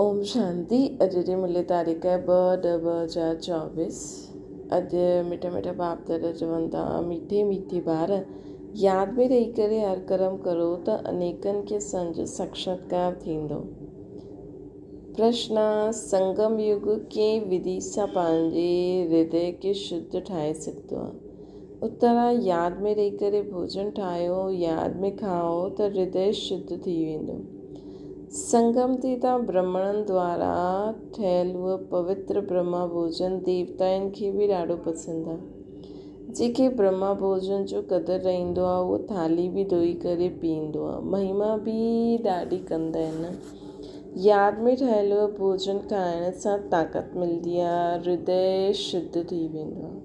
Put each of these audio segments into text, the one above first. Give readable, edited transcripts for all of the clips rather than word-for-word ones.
ओम शांति। अॼु जी मिले तारीख़ है 2/2/2024। अॼु मिठा मिठा बाप दादा चवनि था, मीठे मीठे ॿार यादि में रही करे हर कर्म करो त अनेकनि खे संज साक्षात्कार थींदो। प्रश्न: संगम युग कंहिं विधि सां पंहिंजे हृदय खे शुद्ध ठाहे सघंदो आहे? उत्तर आहे, यादि में रही करे भोजन ठाहियो, यादि में खाओ त हृदय शुद्ध थी वेंदो। संगम ते तव्हां ब्राह्मणनि द्वारा ठहियलु उहो पवित्र ब्रह्मा भोजन देवताउनि खे बि ॾाढो पसंदि आहे। जेके ब्रह्मा भोजन जो क़दुरु रहंदो आहे उहो थाली बि धोई करे पीअंदो आहे, महिमा बि ॾाढी कंदा आहिनि। यादि में ठहियलु उहो भोजन खाइण सां ताक़त मिलंदी आहे, हृदय शुद्ध थी वेंदो आहे।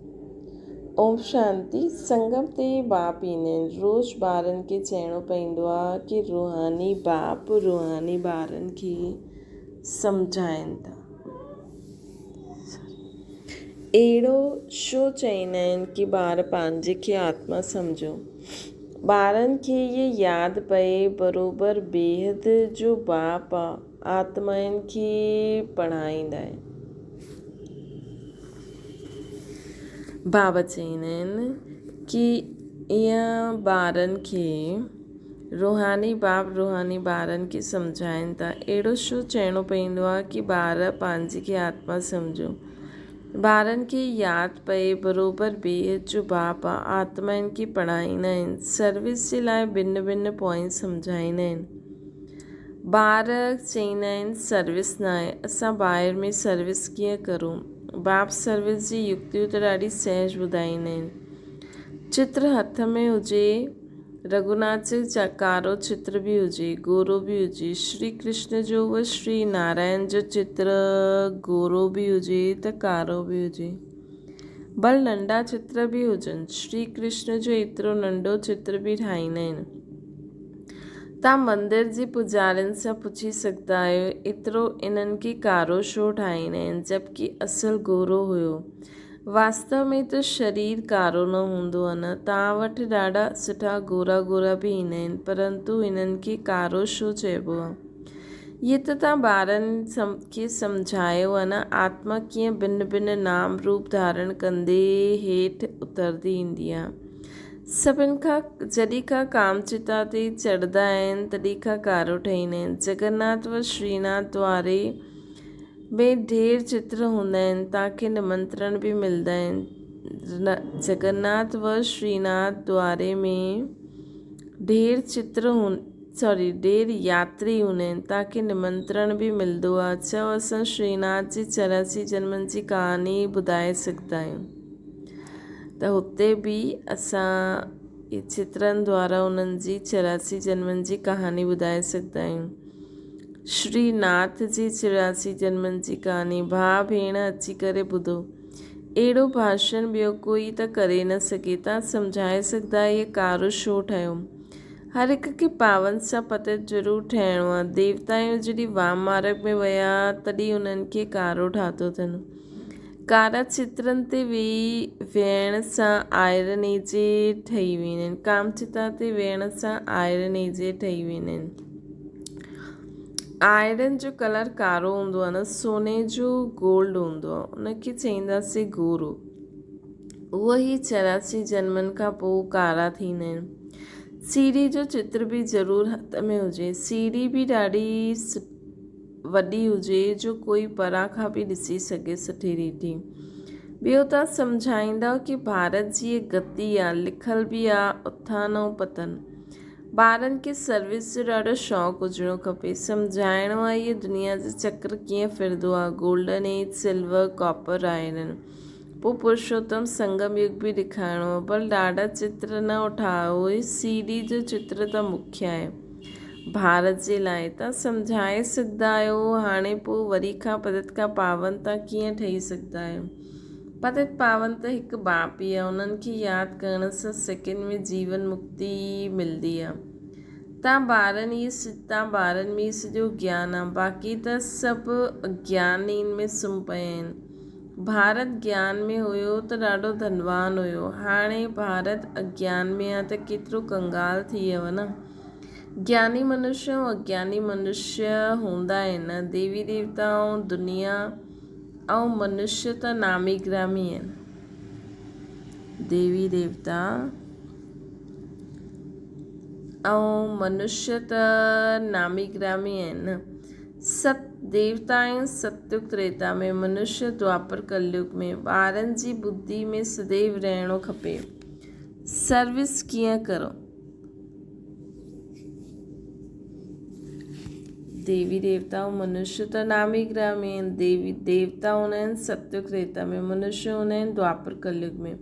ओम शांति। संगम ते बाप ईंदा आहिनि। रोज़ ॿारनि खे चवणो पवंदो आहे कि रूहानी बाप रूहानी ॿारनि खे सम्झाइनि था। अहिड़ो छो चवंदा आहिनि कि ॿार पंहिंजे खे आत्मा सम्झो? ॿारनि खे इहे यादि पए बराबरि बेहद जो बाप आत्माउनि खे पढ़ाईंदा आहिनि। बाबा चवंदा आहिनि कि ईअं ॿारनि खे रूहानी बाप रूहानी ॿारनि खे सम्झाइनि था। अहिड़ो छो चवणो पवंदो आहे कि ॿार पंहिंजे खे आत्मा सम्झो? ॿारनि खे यादि पए बराबरि बेहद जो बाप आत्माउनि खे पढ़ाईंदा आहिनि। सर्विस जे लाइ भिन्न भिन्न पॉइंट सम्झाईंदा आहिनि। ॿार चवंदा आहिनि सर्विस न आहे, असां ॿाहिरि में सर्विस कीअं करूं? बाप सर्विस जी युक्तियूं त ॾाढी सहज ॿुधाईंदा आहिनि। चित्र हथ में हुजे, रघुनाथ जो कारो चित्र बि हुजे, गोरो बि हुजे, श्री कृष्ण जो उहो श्री नारायण जो चित्र गोरो बि हुजे त कारो बि हुजे, भल नंढा चित्र बि हुजनि, श्री कृष्ण जो एतिरो नंढो चित्र बि ठाहींदा आहिनि। तव्हां मंदिर जे पुजारियुनि सां पुछी सघंदा आहियो, एतिरो इन्हनि खे कारो छो ठाहींदा आहिनि जबकि असुलु गोरो हुयो? वास्तव में त शरीर कारो न हूंदो आहे न। तव्हां वटि ॾाढा सुठा गोरा गोरा बि ईंदा आहिनि, परंतु हिननि खे कारो छो चइबो आहे? इहे त तव्हां ॿारनि खे सम्झायो आहे न। आत्मा कीअं भिन्न भिन्न नाम रूप धारण कंदे हेठि उतरदी ईंदी आहे। सभिनि खां जॾहिं खां कामचिता ते चढ़ंदा आहिनि तॾहिं खां कारो ठहींदा आहिनि। जगन्नाथ व श्रीनाथ द्वारे में ढेर चित्र हूंदा आहिनि, तव्हांखे निमंत्रण बि मिलंदा आहिनि। जगन्नाथ व श्रीनाथ द्वारे में ढेर ढेर यात्री हूंदा आहिनि, तव्हांखे निमंत्रण बि मिलंदो आहे। चओ असां श्रीनाथ जी 84 जन्मनि जी कहानी ॿुधाए सघंदा आहियूं त हुते बि असां चित्रनि द्वारा उन्हनि जी 84 जन्मनि जी कहानी ॿुधाए सघंदा आहियूं। श्रीनाथ जी 84 जन्मनि जी कहानी भाउ भेण अची करे ॿुधो। अहिड़ो भाषण ॿियो कोई त करे न सघे। तव्हां सम्झाए सघंदा इहे कारो छो ठहियो? हर हिक खे पावन सां पतित ज़रूरु ठहिणो आहे। देवताऊं जॾहिं वाम मार्ग में विया तॾहिं उन्हनि खे कारो ठातो अथनि। कारा चित्रनि ते वेहण सां आयरन जे ठही वेंदा आहिनि। कामचिता ते वेहण सां आयरन जे ठही वेंदा आहिनि। आयरन जो कलर कारो हूंदो आहे न, सोने जो गोल्ड हूंदो आहे, उनखे चईंदासीं गोरो। उहो ई 84 जन्मनि खां पोइ कारा थींदा आहिनि। सीढ़ी जो चित्र बि ज़रूरु हथ में हुजे। सीढ़ी बि ॾाढी वॾी हुजे जो कोई परां खां बि ॾिसी सघे सुठी रीति। ॿियो तव्हां सम्झाईंदव कि भारत जी ये गति आहे, लिखल बि आहे उथान ऐं पतन। ॿारनि खे सर्विस जो ॾाढो शौक़ु हुजिणो खपे। सम्झाइणो आहे इहे दुनिया जो चक्र कीअं फिरंदो आहे, golden age, silver, copper, iron. पोइ पुरुषोत्तम संगम युग बि ॾेखारिणो आहे, पर ॾाढा चित्र न उठायो। सीढ़ी जो चित्र त मुख्य आहे भारत जे लाइ। तव्हां सम्झाए सघंदा आहियो। हाणे पोइ वरी खां पतित खां पावन तव्हां कीअं ठही सघंदा आहियो? पतित पावन त हिकु बाप ई आहे, उन्हनि खे यादि करण सां सेकेंड में जीवन मुक्ति मिलंदी आहे। तव्हां ॿारनि में सॼो ज्ञान आहे, बाक़ी त सभु अज्ञान में सुम्ही पिया आहिनि। भारत ज्ञान में हुयो त ॾाढो धनवान हुयो, हाणे भारत अज्ञान में आहे त केतिरो कंगाल थी वियो न। ज्ञानी मनुष्य ऐं अज्ञानी मनुष्य हूंदा आहिनि। देवी देवता ऐं दुनिया ऐं मनुष्य त नामी ग्रामी आहिनि। देवी देवता ऐं मनुष्य त नामी ग्रामी आहिनि। सत देवता आहिनि सतयुग त्रेता में, मनुष्य द्वापर कलयुग में। ॿारनि जी बुद्धि में सदैव रहणो खपे। सर्विस कीअं करो? देवी देवता ऐं मनुष्य त नामी ग्रामी आहिनि। देवी देवता हूंदा आहिनि सतयुग त्रेता में, मनुष्य हूंदा आहिनि द्वापर कलयुग में।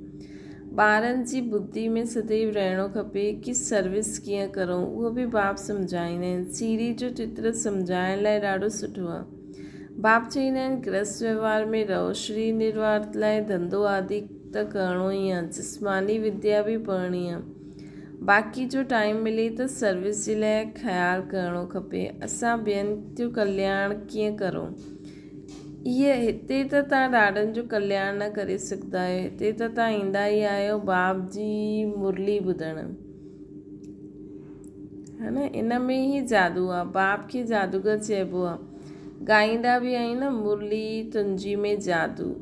ॿारनि जी बुद्धि में सदैव रहणो खपे कि सर्विस कीअं करूं, उहो बि बाप सम्झाईंदा आहिनि। सीरी जो चित्र सम्झाइण लाइ ॾाढो सुठो आहे। बाप चवंदा आहिनि गृहस्थ व्यवहार में रहो, शरीर निर्वाह लाइ धंधो आदि त करिणो ई आहे, जिस्मानी विद्या बि पढ़णी आहे। बाक़ी जो टाइम मिले त सर्विस जे लाइ ख़्यालु करिणो खपे। असां ॿियनि जो कल्याण कीअं करूं? हिते त तव्हां ॾाढनि जो कल्याण न करे सघंदा आहियो। हिते त तव्हां ईंदा ई आहियो बाप जी मुरली ॿुधणु, है न। इन में ई जादू आहे। बाप खे जादूगर चइबो आहे। ॻाईंदा बि आहिनि न, मुरली तुंहिंजी में जादू।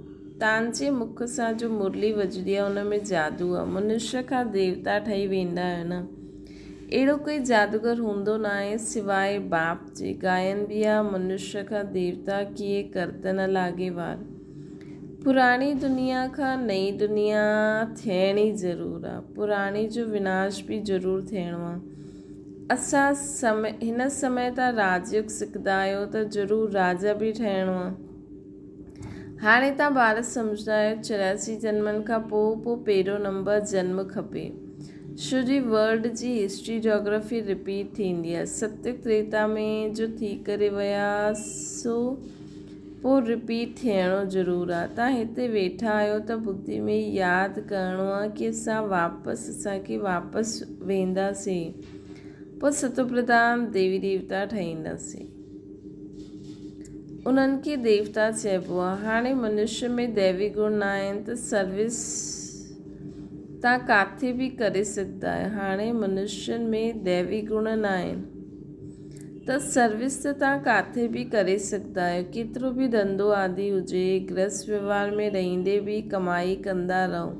तव्हांजे मुख सां जो मुरली वॼंदी आहे उन में जादू आहे। मनुष्य खां देवता ठही वेंदा आहियो न। अहिड़ो कोई जादूगर हूंदो न आहे सिवाय बाप जे। गायन बि आहे मनुष्य खां देवता कीअं करत न लागे वार। पुराणी दुनिया खां नई दुनिया थियणी ज़रूरु आहे। पुराणी जो विनाश बि ज़रूरु थियणो आहे। असां हिन समय तां राजयोग सिखंदा आहियो त ज़रूरु राजा बि ठहिणो आहे। हाणे तव्हां ॿार सम्झंदा आहियो 84 जन्मनि खां पोइ पहिरियों नंबर जन्म खपे। छो जी वर्ल्ड जी हिस्ट्री जोग्राफी रिपीट थींदी आहे। सतयुग त्रेता में जो थी करे विया सो पोइ रिपीट थियणो ज़रूरु आहे। तव्हां हिते वेठा आहियो त बुद्धि में यादि करिणो आहे कि असांखे वापसि वेंदासीं, पोइ सतोप्रधान देवी देवता ठहींदासीं। उन्हनि खे देवता चइबो आहे। हाणे मनुष्य में दैवी गुण न आहिनि त सर्विस तव्हां किथे बि करे सघंदा आहियो। हाणे मनुष्यनि में दैवी गुण न आहिनि त सर्विस त तव्हां किथे बि करे सघंदा आहियो। केतिरो बि धंधो आदि हुजे, गृहस्थ व्यवहार में रहंदे बि कमाई कंदा रहो।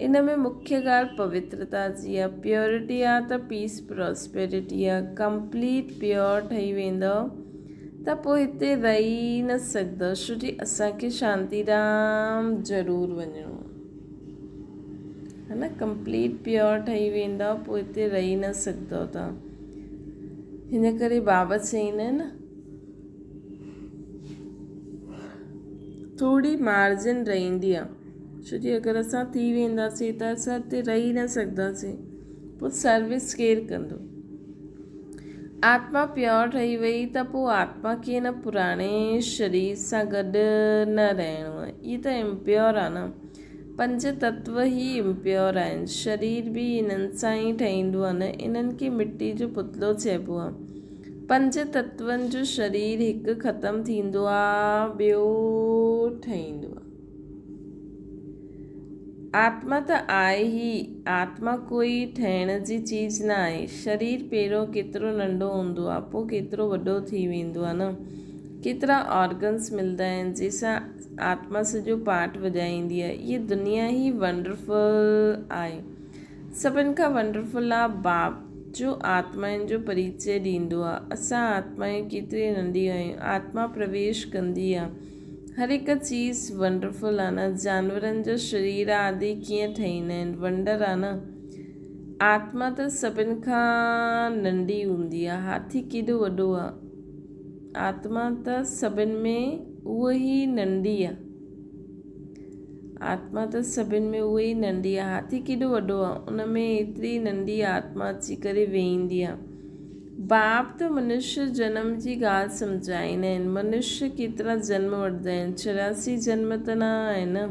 इन में मुख्य ॻाल्हि पवित्रता जी आहे। प्योरिटी आहे त पीस प्रॉस्पेरिटी आहे। कंप्लीट प्योर ठही वेंदव त पोइ हिते रही न सघंदव। छो जी असांखे शांतीधाम ज़रूरु वञिणो है न। कंप्लीट प्योर ठही वेंदव पोइ हिते रही न सघंदव तव्हां। हिन करे बाबा चईंदा आहिनि थोरी मार्जिन रहंदी आहे। छो जी अगरि असां थी वेंदासीं त असां हिते रही न सघंदासीं, पोइ सर्विस केरु कंदो? आत्मा प्योर ठही वई त पोइ आत्मा खे न पुराणे शरीर सां गॾु न रहणो आहे। इहे त इम्प्योर आहे न। 5 तत्व ई इम्प्योर आहिनि। शरीर बि इन्हनि सां ई ठहींदो आहे न। इन्हनि खे मिटी जो पुतलो चइबो आहे। 5 तत्वनि जो शरीर हिकु ख़तमु थींदो आहे, ॿियो ठहींदो आहे। आत्मा त आहे ई। आत्मा कोई ठहिण जी चीज़ न आहे। शरीर पहिरियों केतिरो नंढो हूंदो आहे, पोइ केतिरो वॾो थी वेंदो आहे न। केतिरा ऑर्गन्स मिलंदा आहिनि जंहिंसां आत्मा सॼो पार्ट वॼाईंदी आहे। इहा दुनिया ई वंडरफुल आहे। सभिनि खां वंडरफुल आहे बाप जो आत्माउनि जो परिचय ॾींदो आहे। असां आत्माऊं केतिरी नंढियूं आहियूं। आत्मा प्रवेश कंदी आहे। हर हिकु चीज़ वंडरफुल आहे न। जानवरनि जो शरीर आदि कीअं ठहींदा आहिनि, वंडर आहे न। आत्मा त सभिनि खां नंढी हूंदी आहे। हाथी केॾो वॾो आहे, आत्मा त सभिनि में उहा ई नंढी आहे। आत्मा त सभिनि में उहा ई नंढी आहे। हाथी केॾो वॾो आहे, उन में एतिरी नंढी आत्मा अची करे वेहींदी आहे। बाप त मनुष्य जन्म जी ॻाल्हि सम्झाईंदा आहिनि। मनुष्य केतिरा जन्म वठंदा आहिनि, 84 जन्म त न आहे न।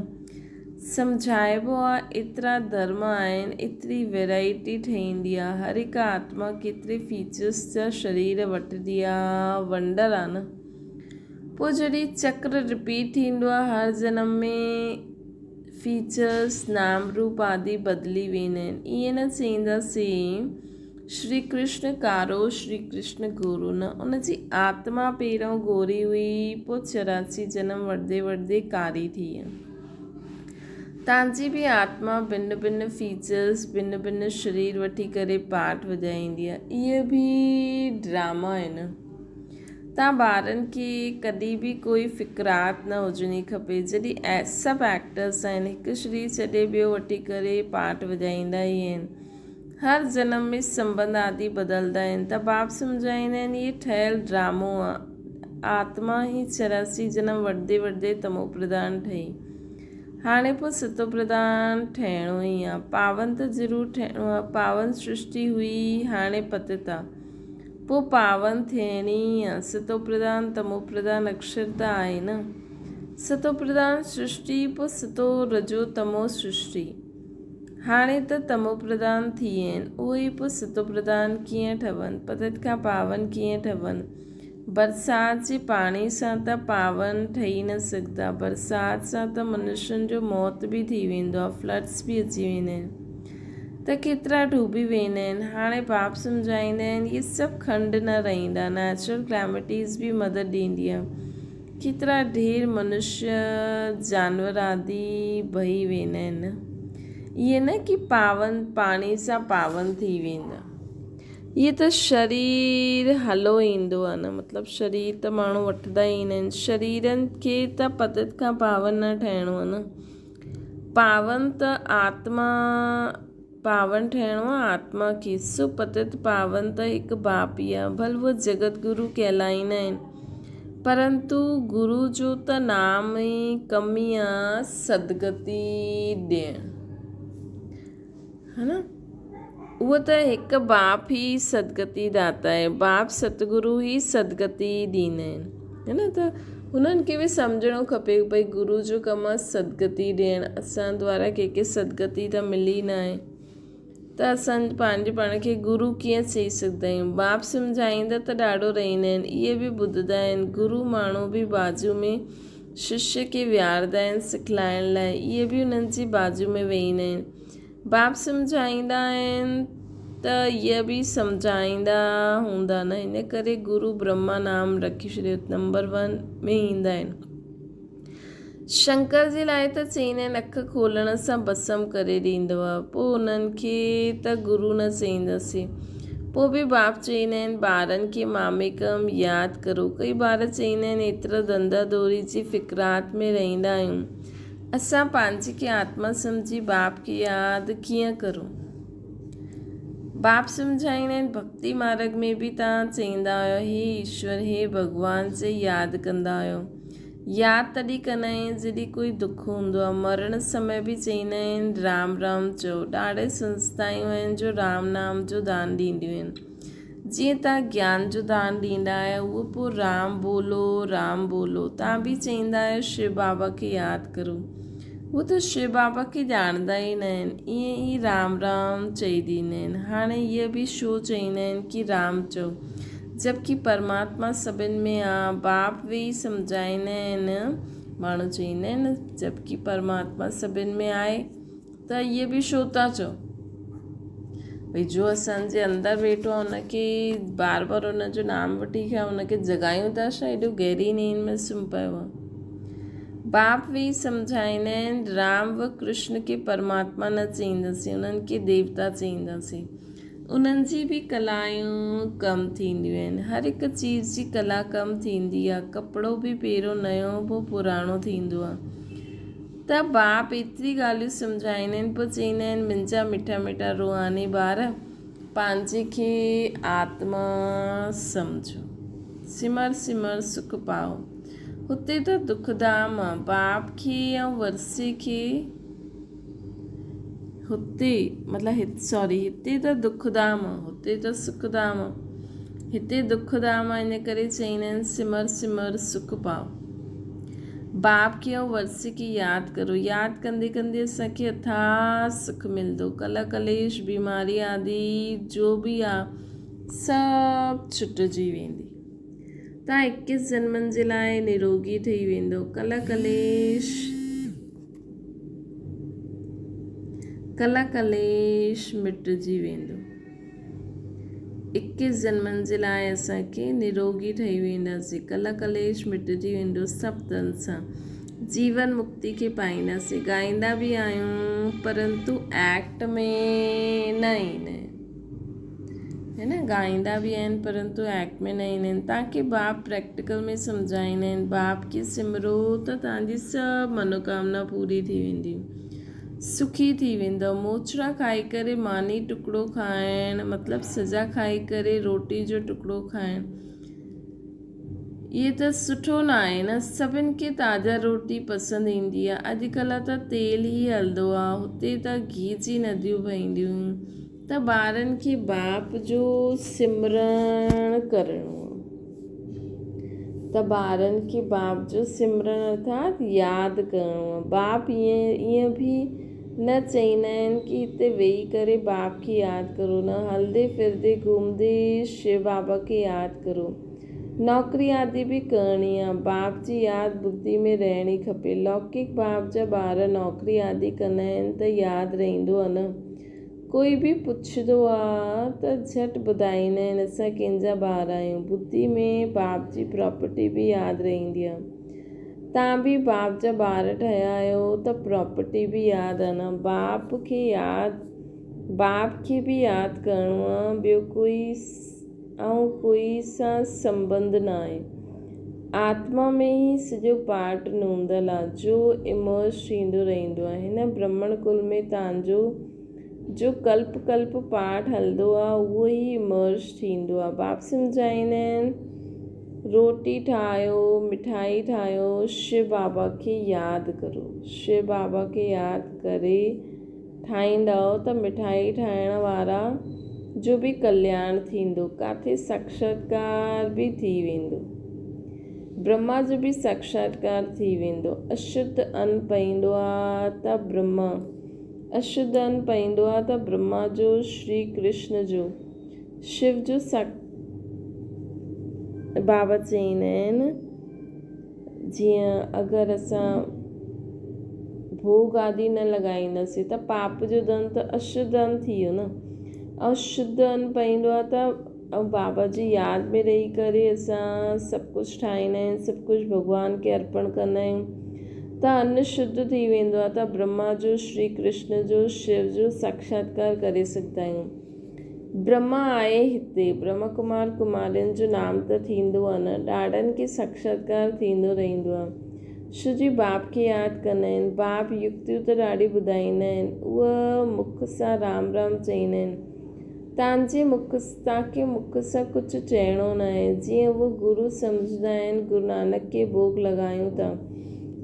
सम्झाइबो आहे एतिरा धर्म आहिनि, एतिरी वैराइटी ठहींदी आहे। हर हिकु आत्मा केतिरे फीचर्स जा शरीर वठंदी आहे, वंडर आहे न। पोइ जॾहिं चक्र रिपीट थींदो आहे हर जन्म में फीचर्स नाम रूप आदि बदिली वेंदा आहिनि। ईअं न चईंदासीं श्री कृष्ण कारो श्री कृष्ण गुरु न। उन जी आत्मा पहिरियों गोरी हुई, पोइ 84 जनम वठंदे वठंदे कारी थी। तव्हांजी बि आत्मा भिन्न भिन्न फीचर्स, भिन्न भिन्न शरीर वठी करे पार्ट वॼाईंदी आहे। इहे बि ड्रामा आहिनि। तव्हां ॿारनि खे कॾहिं बि कोई फ़िक्रात न हुजणी खपे। जॾहिं सभु एक्टर्स आहिनि, हिकु शरीर छॾे ॿियो वठी करे पार्ट वॼाईंदा ई आहिनि। हर जनम में संबंध आदि बदिलंदा आहिनि। त बाप सम्झाईंदा आहिनि इहे ठहियलु ड्रामो आहे। आत्मा ई 84 जनम वठंदे वठंदे तमो प्रधान ठही। हाणे पोइ सतो प्रधान ठहिणो ई आहे। पावन त ज़रूरु ठहिणो आहे। पावन सृष्टि हुई, हाणे पतित आहे, पोइ पावन थियणी ई आहे। सतो प्रधान तमो प्रधान अक्षर त आहे न। सतो प्रधान सृष्टि, पोइ सतो रजो तमो सृष्टि। हाणे त तमो प्रधान थी विया आहिनि। उहे ई पोइ सतो प्रधान कीअं ठहनि, पतित खां पावन कीअं ठहनि। बरसाति जे पाणी सां त पावन ठही न सघंदा। बरसाति सां त मनुष्यनि जो मौत बि थी वेंदो आहे, फ्लड्स बि अची वेंदा आहिनि, त केतिरा डूबी वेंदा आहिनि। हाणे बाप सम्झाईंदा आहिनि इहे सभु खंड न रहंदा, नेचुरल क्लैमिटीज़ बि मदद ॾींदी आहे। केतिरा ढेर मनुष्य जानवर आदि बही वेंदा आहिनि। इहे न कि पावन पाणी सां पावन थी वेंदा। इहे त शरीर हलो ईंदो आहे न, मतिलबु शरीर त माण्हू वठंदा ई आहिनि। शरीरनि खे त पतित खां पावन न ठहिणो आहे न। पावन त आत्मा, पावन ठहिणो आहे आत्मा खे। सो पतित पावन त हिकु बाप ई आहे। भले उहो जगत गुरु कहलाईंदा आहिनि, परंतु गुरु जो त नाम ई कम ई आहे सदगति ॾियणु, है न। उहो त हिकु बाप ई सदगति दाता आहे। बाप सतगुरु ई सदगति ॾींदा आहिनि, है न। त हुननि खे बि सम्झणो खपे भई गुरु जो कमु आहे सदगति ॾियणु। असां द्वारा कंहिंखे सदगति त मिली न आहे, त असां पंहिंजे पाण खे गुरु कीअं चई सघंदा आहियूं। बाप सम्झाईंदा त ॾाढो रहंदा आहिनि, इहे बि ॿुधंदा आहिनि। गुरु माण्हू बि बाजू में शिष्य खे विहारंदा आहिनि सिखलाइण लाइ। इहे बि उन्हनि जी बाजू में वेहींदा आहिनि। बाप सम्झाईंदा आहिनि त इहे बि सम्झाईंदा हूंदा न। हिन करे गुरु ब्रह्मा नाम रखी छॾियो, नंबर 1 में ईंदा आहिनि। शंकर जे लाइ त चईंदा आहिनि अखि खोलण सां भस्म करे ॾींदो आहे। पोइ उन्हनि खे त गुरु न चईंदासीं। पोइ बि बाप चईंदा आहिनि ॿारनि खे मामेकम यादि करो। कई ॿार चईंदा आहिनि एतिरा धंधा दौरी जी फ़िक्रात में रहंदा आहियूं, असां पंहिंजी खे आत्मा सम्झी बाप खे यादि कीअं करूं। बाप सम्झाईंदा आहिनि भक्ति मार्ग में बि तव्हां चईंदा आहियो हे ईश्वर, हे भॻवान जे यादि कंदा आहियो। यादि तॾहिं कंदा आहियूं जॾहिं कोई दुख हूंदो आहे। मरण समय बि चईंदा आहिनि राम राम चओ। ॾाढे संस्थायूं आहिनि जो राम नाम जो दान ॾींदियूं आहिनि। जीअं तव्हां ज्ञान जो दान ॾींदा आहियो, उहो पोइ राम बोलो राम बोलो। तव्हां बि चईंदा आहियो शिव बाबा खे यादि करो, उहो त शिव बाबा खे ॼाणंदा ई न आहिनि। ईअं ई राम राम चई ॾींदा आहिनि। हाणे इहे बि छो चईंदा आहिनि कि राम चओ, जबकि परमात्मा सभिनि में आहे। बाप वेही सम्झाईंदा आहिनि, माण्हू चईंदा आहिनि जबकि परमात्मा सभिनि में आहे त इहे बि छो था चओ। भई जो असांजे अंदरि वेठो आहे उनखे बार बार उनजो नाम वठी करे उनखे जगायूं था छा? एॾो गहरी नींद में सुम्ही पियो आहे। बाप वेही सम्झाईंदा आहिनि राम व कृष्ण खे परमात्मा न चईंदासीं, उन्हनि खे देवता चईंदासीं। उन्हनि जी बि कलायूं कम थींदियूं आहिनि। हर हिकु चीज़ जी कला कम थींदी आहे। कपिड़ो बि पहिरियों नयो पोइ पुराणो थींदो आहे। त बाप एतिरी ॻाल्हियूं सम्झाईंदा आहिनि, पोइ चईंदा आहिनि मुंहिंजा मिठा मिठा रूहानी ॿार, पंहिंजे खे आत्मा सम्झो, सिमर सिमर सुख पाओ। हुते त दुखधाम आहे। बाप खे ऐं वरसे खे हुते हिते त दुखधाम आहे, हुते त सुखधाम आहे। हिते दुखधाम आहे, इन करे चईंदा आहिनि सिमर सिमर सुख पाओ। बाप खे ऐं वरसे खे यादि करो। यादि कंदे कंदे असांखे अथाह सुख मिलंदो। कला कलेश बीमारी आदि जो बि आहे सभु छुटिजी वेंदी। तव्हां 21 जन्मनि जे लाइ निरोगी ठही वेंदो। कला कलेश मिटिजी वेंदो। 21 जन्मनि जे लाइ असांखे निरोगी ठही वेंदासीं, कल कलेश मिटिजी वेंदो सभु तन सां, जीवन मुक्ति खे पाईंदासीं। ॻाईंदा बि आहियूं परंतु एक्ट में न ईंदा आहिनि, है न, ॻाईंदा बि आहिनि परंतु एक्ट में न ईंदा आहिनि। तव्हांखे बाप प्रैक्टिकल में सम्झाईंदा आहिनि, बाप खे सिमरो त तव्हांजी सभु मनोकामना पूरी थी वेंदियूं, सुखी थी वेंदव। मोचड़ा खाई करे मानी टुकड़ो खाइणु मतिलबु सजा खाई करे रोटी जो टुकड़ो खाइणु, इहे त सुठो न आहे न। सभिनि खे ताज़ा रोटी पसंदि ईंदी आहे। अॼुकल्ह त तेल ई हलंदो आहे, हुते त घी जी नदियूं वहंदियूं। त ॿारनि खे बाप जो सिमरण करिणो आहे, त ॿारनि खे बाप जो सिमरण अर्थात यादि करिणो आहे। बाप ईअं बि न चईंदा आहिनि कि हिते वेही करे बाप खे यादि करो, न, हलंदे फिरदे घुमंदे शिव बाबा खे यादि करो। नौकरी आदि बि करणी आहे, बाप जी यादि बुद्धि में रहणी खपे। लौकिक बाप जा ॿार नौकरी आदि कंदा आहिनि त यादि रहंदो आहे न। कोई बि पुछंदो आहे त झटि ॿुधाईंदा आहिनि असां कंहिंजा ॿार आहियूं। बुद्धि में बाप जी प्रॉपर्टी बि यादि रहंदी आहे। तव्हां बि बाप जा ॿार ठहिया आहियो त प्रॉपर्टी बि यादि आहे न। बाप खे बि यादि करिणो आहे। ॿियो कोई सां संबंध न आहे। आत्मा में ई सॼो पार्ट नूंदल आहे जो इमर्ज थींदो रहंदो आहे। हिन ब्राह्मण कुल में तव्हांजो जो कल्प कल्प पाठ हलंदो आहे उहो ई इमर्ज थींदो आहे। बाप सम्झाईंदा आहिनि रोटी ठाहियो, मिठाई ठाहियो, शिव बाबा खे यादि करो। शिव बाबा खे यादि करे ठाहींदव त मिठाई ठाहिण वारा जो बि कल्याण थींदो, किथे साक्षात्कार बि थी वेंदो, ब्रह्मा जो बि साक्षात्कार थी वेंदो। अशुद्ध अन्न पईंदो आहे त ब्रह्मा जो, श्री कृष्ण जो, शिव जो बाबा चईंदा आहिनि जीअं अगरि असां भोग आदि न लॻाईंदासीं त पाप जो धन त अशुद्ध अन्न थी वियो न। ऐं शुद्ध अन्न पईंदो आहे त बाबा जी यादि में रही करे असां सभु कुझु ठाहींदा आहियूं, सभु कुझु भॻवान खे अर्पण कंदा आहियूं त अन्न शुद्ध थी वेंदो आहे। त ब्रह्मा जो, श्री कृष्ण जो, शिव जो साक्षात्कार करे सघंदा आहियूं। ब्रह्मा आहे हिते, ब्रह्म कुमार कुमारियुनि जो नाम त थींदो आहे न। ॾाढनि खे साक्षात्कार थींदो रहंदो आहे। छो जी बाप खे यादि कंदा आहिनि। बाप युक्तियूं त ॾाढी ॿुधाईंदा आहिनि, उहा मुख सां राम राम चईंदा आहिनि। तव्हांखे मुख सां कुझु चइणो न आहे। जीअं उहे गुरु सम्झंदा आहिनि, गुरु नानक खे भोग लॻायूं था,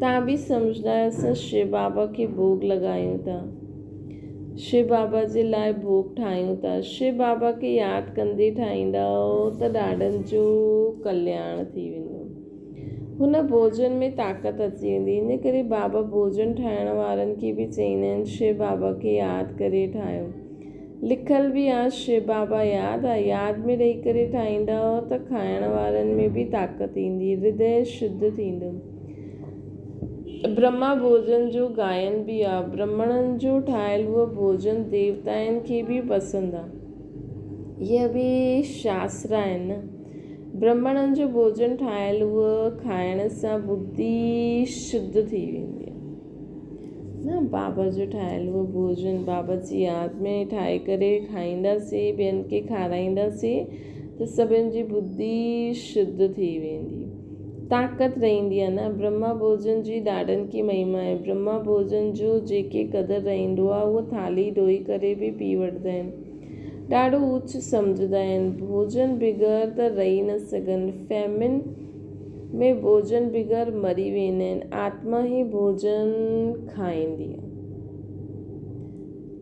तव्हां बि सम्झंदा आहियो असां शिव बाबा खे भोग लॻायूं था, शिव बाबा जे लाइ भोग ठाहियूं था। शिव बाबा खे यादि कंदे ठाहींदव त ॾाढनि जो कल्याण थी वेंदो। हुन भोजन में ताक़त अची वेंदी। इन करे बाबा भोजन ठाहिण वारनि खे बि चईंदा आहिनि शिव बाबा खे यादि करे ठाहियो। लिखियलु बि आहे शिव बाबा यादि आहे। यादि में रही करे ठाहींदव त खाइण वारनि में बि ताक़त ईंदी, हृदय शुद्ध थींदो। ब्रह्मा भोजन जो गायन बि आहे। ब्राह्मणनि जो ठाहियलु उहो भोजन देवताउनि खे बि पसंदि आहे। इहे बि शास्त्र आहिनि न। ब्राह्मणनि जो भोजन ठाहियलु उहो खाइण सां बुद्धि शुद्ध थी वेंदी आहे न। बाबा जो ठाहियलु उहो भोजन बाबा जी यादि में ठाहे करे खाईंदासीं, ॿियनि खे खाराईंदासीं त सभिनि जी बुद्धि शुद्ध थी वेंदी, ताक़त रहंदी आहे न। ब्रह्मा भोजन जी ॾाढनि की महिमा आहे। ब्रह्मा भोजन जो जेके क़दुरु रहंदो आहे उहो थाली धोई करे बि पी वठंदा आहिनि, ॾाढो ऊच सम्झंदा आहिनि। भोजन बिगैर त रही न सघनि। फैमिन में भोजन बिगैर मरी वेंदा आहिनि। आत्मा ई भोजन खाईंदी आहे,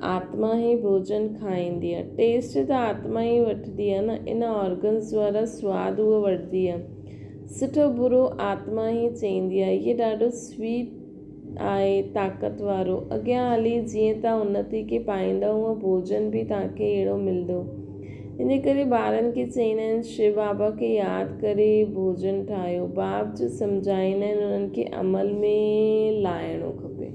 आत्मा ई भोजन खाईंदी आहे। टेस्ट त आत्मा ई वठंदी आहे न। इन ऑर्गन्स द्वारा सवादु उहा वठंदी आहे। सुठो बुरो आत्मा ई चईंदी आहे। इहे ॾाढो स्वीट आहे, ताक़त वारो। अॻियां हली जीअं तव्हां उन्नति खे पाईंदव उहो भोजन बि तव्हांखे अहिड़ो मिलंदो। इन करे ॿारनि खे चईंदा आहिनि शिव बाबा खे यादि करे भोजन ठाहियो। बाप जो सम्झाईंदा आहिनि उन्हनि खे अमल में लाइणो खपे।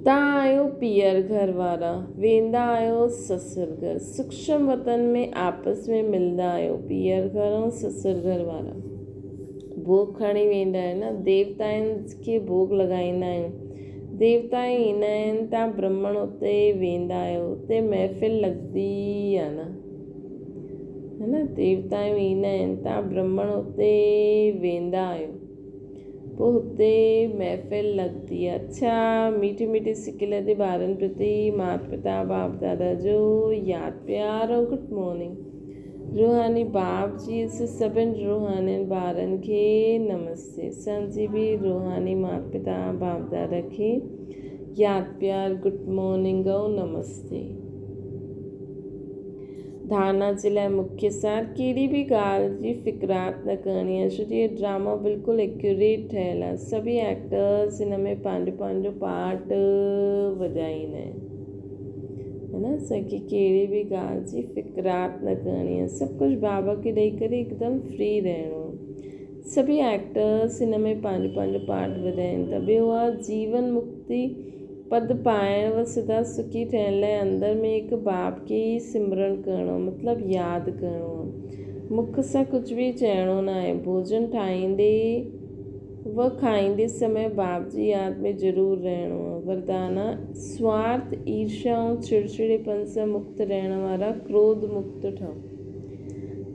तव्हां आहियो पीअर घर वारा, वेंदा आहियो ससुर घर। सूक्ष्म वतन में आपस में मिलंदा आहियो पीअर घर ऐं ससुर घर वारा। भोग खणी वेंदा आहिनि न, देवताउनि खे भोग लॻाईंदा आहियूं। देवता ईंदा आहिनि, तव्हां ब्राह्मण उते वेंदा आहियो, उते महफ़िल लॻंदी आहे न, है न। देवता ईंदा आहिनि, तव्हां ब्राह्मण उते वेंदा आहियो, पोइ हुते महफ़िल लॻंदी आहे। अच्छा, मीठी मीठी सिकी लॻंदी ॿारनि प्रति माता पिता बाप दादा जो यादि प्यार और गुड मॉर्निंग। रूहानी बाप जी सभिनि रूहानी ॿारनि खे नमस्ते। असांजी बि रूहानी माता पिता बाप दादा खे यादि प्यार गुड मॉर्निंग ऐं नमस्ते। धारणा जे लाइ मुख्य सार, कहिड़ी बि ॻाल्हि जी फ़िक्रात न करणी आहे, छो जो ड्रामा बिल्कुलु एक्यूरेट ठहियलु आहे। सभी एक्टर्स हिन में पंहिंजो पंहिंजो पार्ट वॼाईंदा आहिनि, है न। असांखे कहिड़ी बि ॻाल्हि जी फ़िक्रात न करणी आहे, सभु कुझु बाबा खे ॾेई करे हिकदमि फ्री रहणो आहे। सभी एक्टर्स हिन में पंहिंजो पंहिंजो पार्ट वॼाइनि था। ॿियो आहे जीवन मुक्ति पद पाइण व सदा सुखी थियण लाइ अंदर में हिकु बाप खे ई सिमरन करिणो, मतिलबु यादि करिणो। मुख सां कुझु बि चइणो न आहे। भोजन ठाहींदे व खाईंदे समय बाप जी यादि में ज़रूरु रहणो आहे। वरदाना, स्वार्थ ईर्ष्या ऐं चिड़चिड़ेपन सां मुक्त रहण वारा क्रोध मुक्त ठहो।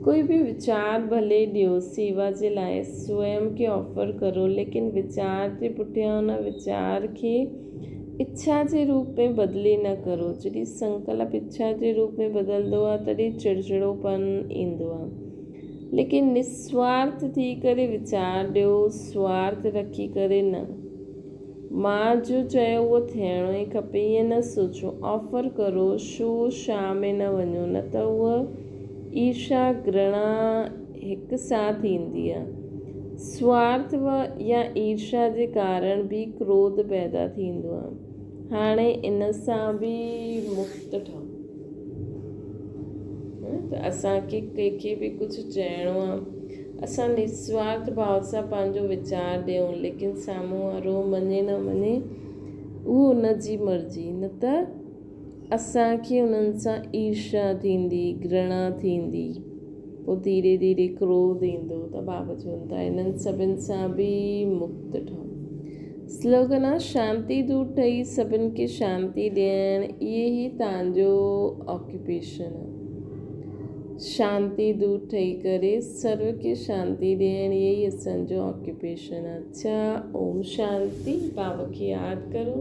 कोई भी विचार भले ॾियो, सेवा जे लाइ स्वयं खे ऑफर करो, लेकिन विचार जे पुठियां उन वीचार खे इच्छा जे रूप में बदिली न करो। जॾहिं संकल्प इच्छा जे रूप में बदिलंदो आहे तॾहिं चिड़चिड़ोपन ईंदो आहे। लेकिन निस्वार्थ थी करे वीचार ॾियो, स्वार्थ रखी करे न। मां जो चयो उहो थियणो ई खपे, ईअं न सोचो। ऑफर करो, शो शाम में न वञो, न त उहा ईर्ष्या घृणा हिकु साथ ईंदी आहे। स्वार्थ या ईर्ष्या जे कारण बि क्रोध पैदा थींदो आहे। हाणे इन सां बि मुक्त ठहो। त असांखे कंहिंखे बि कुझु चइणो आहे, असां निस्वार्थ भाव सां पंहिंजो वीचार ॾियूं, लेकिन साम्हूं वारो मञे न मञे उहो उनजी मर्ज़ी। न त असांखे उन्हनि सां ईर्ष्या थींदी, घृणा थींदी, पोइ धीरे धीरे क्रोध ईंदो। त बाबा चवनि था इन्हनि सभिनि सां बि मुक्त ठहो। स्लोगन आहे, शांती दूत ठही सभिनि खे शांती ॾियणु, इहे ई तव्हांजो ऑक्यूपेशन आहे। शांती दूत ठही करे सर्व खे शांती ॾियणु, इहे ई असांजो ऑक्यूपेशन आहे। अच्छा, ओम शांति। बाबा खे यादि करो।